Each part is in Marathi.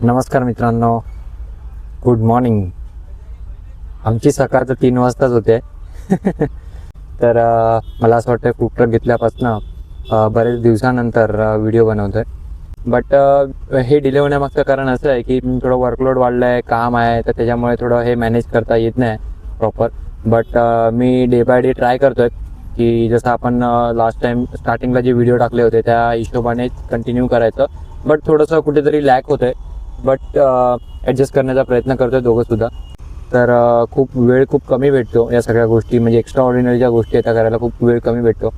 नमस्कार मित्रांनो, गुड मॉर्निंग. आमची सकाळ तर 3 वाजताच होते. तर मला असं वाटतं फूड ट्रक घेतल्यापासून बरेच दिवसानंतर व्हिडिओ बनवतो आहे. बट हे डिले होण्यामागचं कारण असं आहे की थोडं वर्कलोड वाढलं आहे, काम आहे, तर त्याच्यामुळे थोडं हे मॅनेज करता येत नाही proper. But me day by day try करतो आहे की जसं आपण लास्ट टाईम स्टार्टिंगला जे व्हिडिओ टाकले होते त्या हिशोबाने कंटिन्यू करायचं. बट थोडंसं कुठेतरी लॅक होतं आहे, बट ॲडजस्ट करण्याचा प्रयत्न करतो आहे दोघंसुद्धा. तर खूप वेळ खूप कमी भेटतो या सगळ्या गोष्टी, म्हणजे एक्स्ट्रा ऑर्डिनरी ज्या गोष्टी आहेत त्या करायला खूप वेळ कमी भेटतो.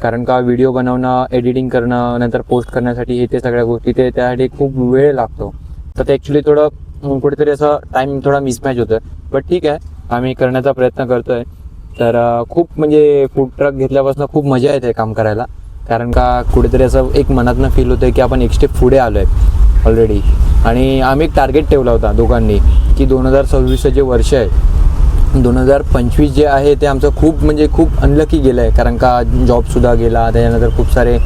कारण का व्हिडिओ बनवणं, एडिटिंग करणं, नंतर पोस्ट करण्यासाठी हे ते सगळ्या गोष्टी त्यासाठी खूप वेळ लागतो. तर ते ॲक्च्युली थोडं कुठेतरी असं टाईम थोडा मिसमॅच होतं आहे. बट ठीक आहे, आम्ही करण्याचा प्रयत्न करतो आहे. तर खूप म्हणजे फूड ट्रक घेतल्यापासून खूप मजा येते काम करायला. कारण का कुठेतरी असं एक मनातनं फील होतं की आपण एक स्टेप पुढे आलो आहे ऑलरेडी. आणि आम्ही एक टार्गेट ठेवला होता दोघांनी की 2026 जे वर्ष आहे, 2025 जे आहे ते आमचं खूप अनलकी गेलं आहे. कारण का जॉबसुद्धा गेला, त्याच्यानंतर खूप सारे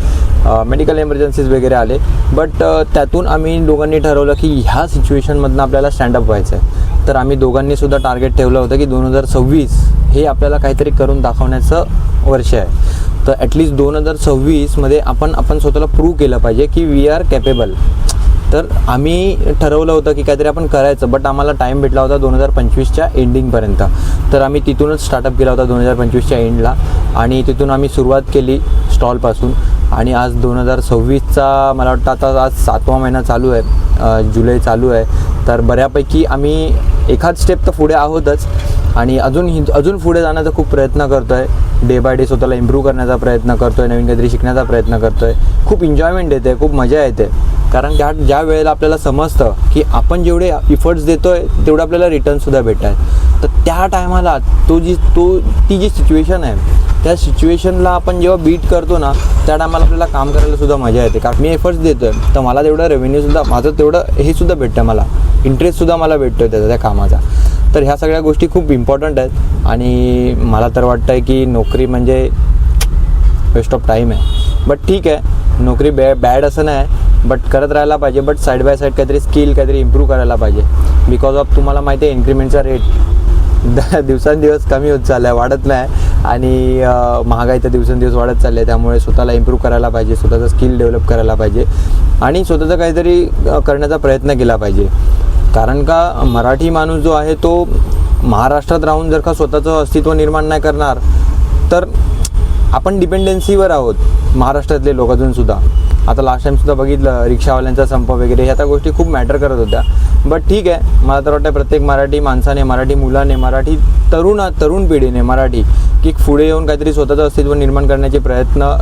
मेडिकल एमर्जन्सीज वगैरे आले. बट त्यातून आम्ही दोघांनी ठरवलं की ह्या सिच्युएशनमधनं आपल्याला स्टँडअप व्हायचं आहे. तर आम्ही दोघांनीसुद्धा टार्गेट ठेवलं होतं की 2026 हे आपल्याला काहीतरी करून दाखवण्याचं वर्ष आहे. तर ॲटलिस्ट 2026मध्ये आपण स्वतःला प्रूव्ह केलं पाहिजे की वी आर कॅपेबल. तर आम्ही ठरवलं होतं की काहीतरी आपण करायचं. बट आम्हाला टाईम भेटला होता 2025च्या एंडिंगपर्यंत. तर आम्ही तिथूनच स्टार्टअप केला होता 2025च्या एंडला. आणि तिथून आम्ही सुरुवात केली स्टॉलपासून. आणि आज 2026चा मला वाटतं आता आज 7वा महिना चालू आहे, जुलै चालू आहे. तर बऱ्यापैकी आम्ही एखाद स्टेप तर पुढे आहोतच. आणि अजून पुढे जाण्याचा खूप प्रयत्न करतो आहे. डे बाय डे स्वतःला इम्प्रूव्ह करण्याचा प्रयत्न करतो आहे, नवीन काहीतरी शिकण्याचा प्रयत्न करतो आहे. खूप एन्जॉयमेंट येते, खूप मजा येते. कारण ज्या वेळेला आपल्याला समजतं की आपण जेवढे इफर्ट्स देतो आहे तेवढं आपल्याला रिटर्नसुद्धा भेटत आहे. तर त्या टायमाला ती जी सिच्युएशन आहे त्या सिच्युएशनला आपण जेव्हा बीट करतो ना, त्या टायमाला आपल्याला काम करायला सुद्धा मजा येते. कारण मी एफर्ट्स देतो आहे तर मला तेवढं रेव्हेन्यूसुद्धा, माझं तेवढं हे सुद्धा भेटतं, मला इंटरेस्टसुद्धा मला भेटतो आहे त्या कामाचा. तर ह्या सगळ्या गोष्टी खूप इम्पॉर्टंट आहेत. आणि मला तर वाटतं आहे की नोकरी म्हणजे वेस्ट ऑफ टाईम आहे. बट ठीक आहे, नोकरी बॅड असं नाही, बट करत राहायला पाहिजे. बट साईड बाय साईड काहीतरी स्किल काहीतरी इम्प्रूव्ह करायला पाहिजे. बिकॉज ऑफ तुम्हाला माहिती आहे इन्क्रिमेंटचा रेट दिवसांदिवस कमी होत चालला आहे, वाढत नाही. आणि महागाई तर दिवसेंदिवस वाढत चालली आहे. त्यामुळे स्वतःला इम्प्रूव्ह करायला पाहिजे, स्वतःचं स्किल डेव्हलप करायला पाहिजे आणि स्वतःचं काहीतरी करण्याचा प्रयत्न केला पाहिजे. कारण का मराठी माणूस जो आहे तो महाराष्ट्रात राहून जर का स्वतःचं अस्तित्व निर्माण नाही करणार तर आपण डिपेंडन्सीवर आहोत महाराष्ट्रातले लोक अजूनसुद्धा. आता लास्ट टाईमसुद्धा बघितलं रिक्षावाल्यांचा संप वगैरे, ह्या त्या गोष्टी खूप मॅटर करत होत्या. बट ठीक आहे, मला तर वाटतं प्रत्येक मराठी माणसाने, मराठी मुलाने, मराठी तरुण पिढीने की पुढे येऊन काहीतरी स्वतःचं अस्तित्व निर्माण करण्याचे प्रयत्न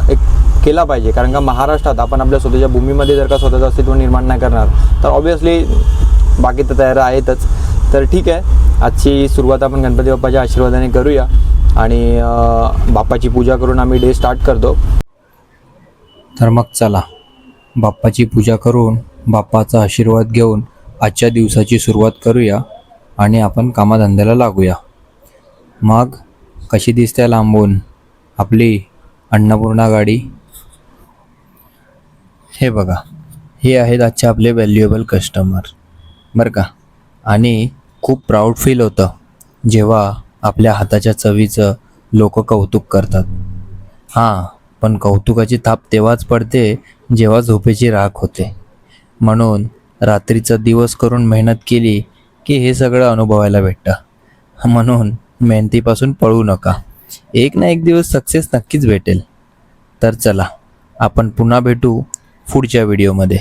केला पाहिजे. कारण का महाराष्ट्रात आपण आपल्या स्वतःच्या भूमीमध्ये जर का स्वतःचं अस्तित्व निर्माण नाही करणार तर ऑब्व्हियसली बाकी तर तयार आहेतच. तर ठीक आहे, आजची सुरुवात आपण गणपती बाप्पाच्या आशीर्वादाने करूया. आणि बाप्पाची पूजा करून आम्ही डे स्टार्ट करतो. तर मग चला बाप्पाची पूजा करून बाप्पाचा आशीर्वाद घेऊन आजच्या दिवसाची सुरुवात करूया आणि आपण कामाधंद्याला लागूया. मग कशी दिसते लांबून आपली अन्नपूर्णा गाडी? हे बघा, हे आहेत आजचे आपले व्हॅल्युएबल कस्टमर बरं का. आणि खूप प्राऊड फील होतं जेव्हा आपल्या हाताच्या चवीचं लोक कौतुक करतात. हां, पण कौतुकाची थाप तेव्हाच पडते जेव्हा झोपेची राख होते. म्हणून रात्रीचा दिवस करून मेहनत केली की हे सगळं अनुभवायला भेटतं. म्हणून मेहनतीपासून पळू नका, एक ना एक दिवस सक्सेस नक्कीच भेटेल. तर चला आपण पुन्हा भेटू पुढच्या व्हिडिओमध्ये.